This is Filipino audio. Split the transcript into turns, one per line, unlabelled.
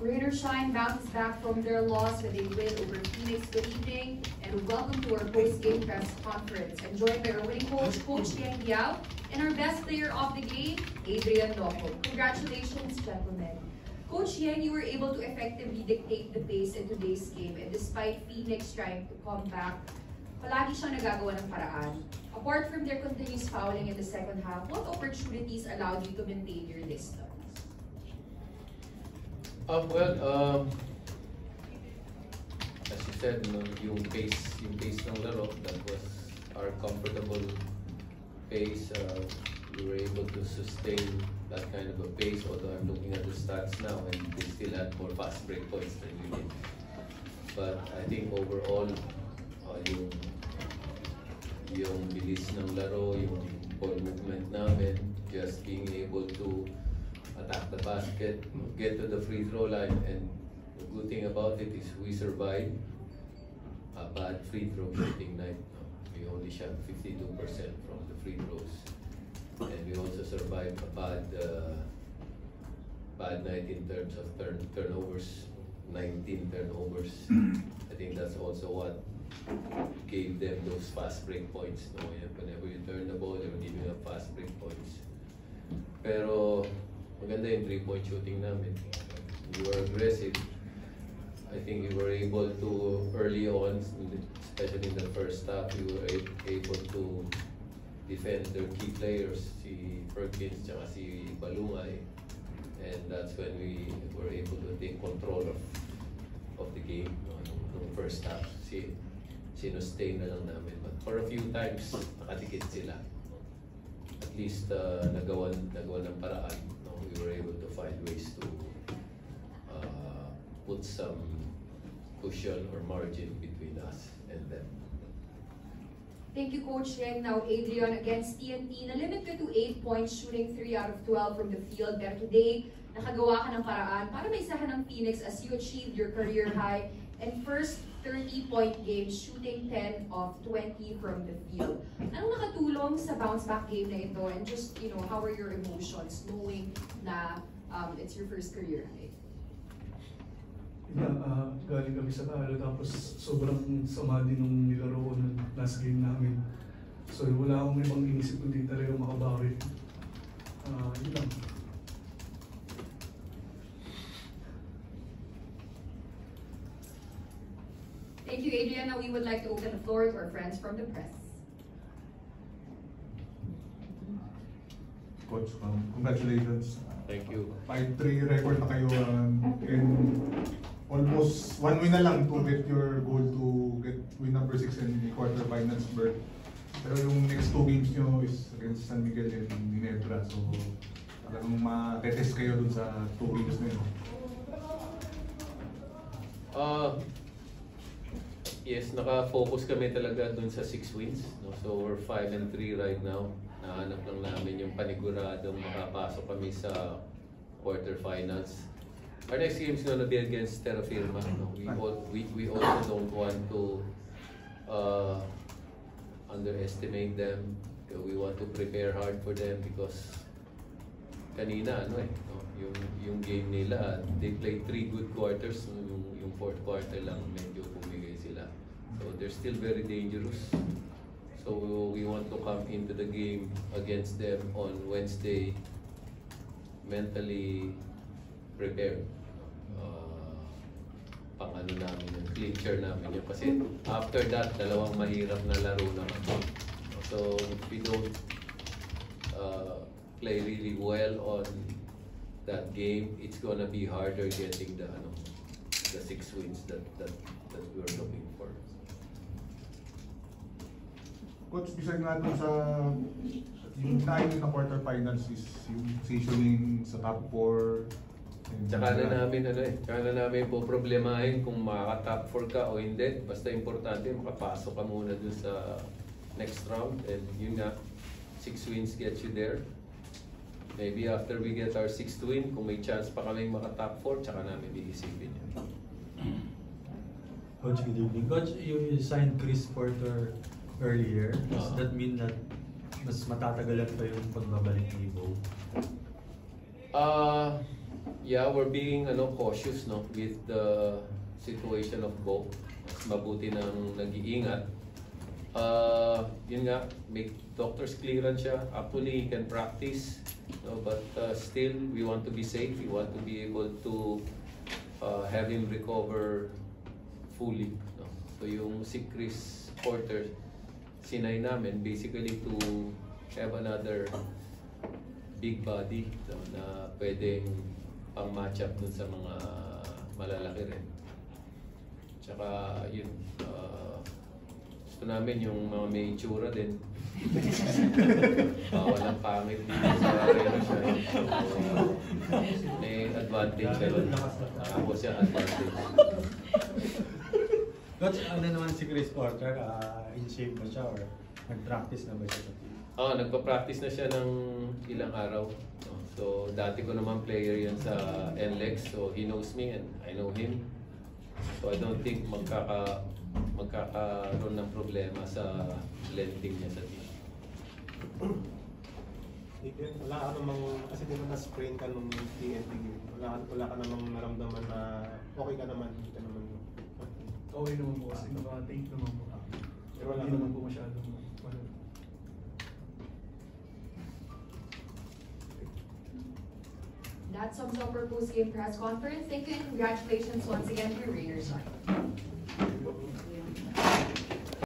Rain or Shine bounces back from their loss with a win over Phoenix. Good evening and welcome to our post-game press conference. I'm joined by our winning coach, Coach Yang Yao, and our best player of the game, Adrian Loco. Congratulations, gentlemen. Coach Yang, you were able to effectively dictate the pace in today's game, and despite Phoenix trying to come back, palagi siyang nagagawa ng paraan. Apart from their continuous fouling in the second half, what opportunities allowed you to maintain your distance?
As you said, yung pace ng laro, that was our comfortable pace. We were able to sustain that kind of a pace, although I'm looking at the stats now and they still had more fast break points than we did. But I think overall, yung bilis ng laro, yung ball movement namin, just being able to attack the basket, get to the free throw line, and the good thing about it is we survived a bad free throw shooting night. We only shot 52% from the free throws, and we also survived a bad night in terms of turnovers, 19 turnovers. I think that's also what gave them those fast break points. Whenever you turn the ball, they were giving up fast break points. Pero maganda yung 3-point shooting namin. We were aggressive. I think we were able to, early on, especially in the first half, we were able to defend their key players, si Perkins at si Balungay. And that's when we were able to take control of the game in the first half. Sinustain na lang namin. But for a few times, nakadikit sila. At least nagawan ng paraan. We were able to find ways to put some cushion or margin between us and them.
Thank you, Coach Yang. Now, Adrian, against TNT, na-limit ka to 8 points, shooting 3 out of 12 from the field. Pero today, nakagawa ka ng paraan para maisahan ng Phoenix as you achieved your career high and first 30-point game, shooting 10 of 20 from the field. Anong nakatulong sa bounce-back game na ito? And just, how are your emotions knowing na it's your first career high?
Yeah, galing kami sa talo tapos sobrang sama din nung nilaro ko ng last game namin. So wala akong ibang inisip kundi talaga makabawi. Yun lang.
Thank you, Adrian. Now we would like to open the floor to our friends from the press.
Coach, congratulations.
Thank you.
5-3 record na kayo and almost 1 win na lang to get your goal to get win number 6 in the quarterfinals berth. Pero yung next 2 games nyo is against San Miguel and Ginebra. So talagang ma-test kayo dun sa 2 games na yun.
Yes, naka-focus kami talaga dun sa 6 wins. So we're 5-3 right now. Nahanap lang namin yung paniguradong makapasok kami sa quarterfinals. Our next game is gonna be against Terra Firma. We also don't want to underestimate them. We want to prepare hard for them because kanina yung game nila, they played 3 good quarters. Yung 4th quarter lang medyo bumigay sila. So they're still very dangerous. So we want to come into the game against them on Wednesday mentally prepared. Pang-ano namin yung clincher namin yun. Kasi after that, dalawang mahirap na laro naman. So if we don't play really well on that game, it's gonna be harder getting the 6 wins that we're looking for.
Coach, bisa nga dun sa yung nainin na quarterfinals is yung positioning sa top 4.
Tsaka na namin po problemahin kung makaka-top 4 ka o hindi. Basta importante makapasok ka muna dun sa next round. And yun nga, 6 wins get you there. Maybe after we get our 6th win, kung may chance pa kaming maka-top 4, tsaka namin iisipin yun.
Coach, good evening. Coach, you signed Chris Porter earlier. Does that mean that mas matatagalan pa yung pagbabalik ni Bo?
Yeah, we're being cautious no with the situation of Bo. Mas mabuti nang nag-iingat. Yun nga, may doctor's clearance siya. Actually, he can practice, no, but still we want to be safe. We want to be able to have him recover fully. No? So yung si Chris Porter, sinay namin basically to have another big body no, na pwedeng pang match up dun sa mga malalaki rin. Tsaka yun, gusto namin yung mga may itsura din. Walang pangit dito sa arena siya. May advantage siya doon. Ako siya advantage.
Coach, ano naman si Chris Porter? In shape ba siya or nag-practice na ba siya sa team?
Nagpa-practice na siya ng ilang araw. No? So, dati ko naman player yan sa NLEX. So, he knows me and I know him. So, I don't think magkakaroon ng problema sa blending niya sa team.
Wala ka namang, kasi di ba na-sprain ka nung TNT game, wala ka namang naramdaman na okay ka naman, hindi ka naman.
Okay naman po kasi naka-take naman po.
Pero wala
Hindi
naman
naman po masyadong
That sums up our post-game press conference. Thank you and congratulations once again to Raiders.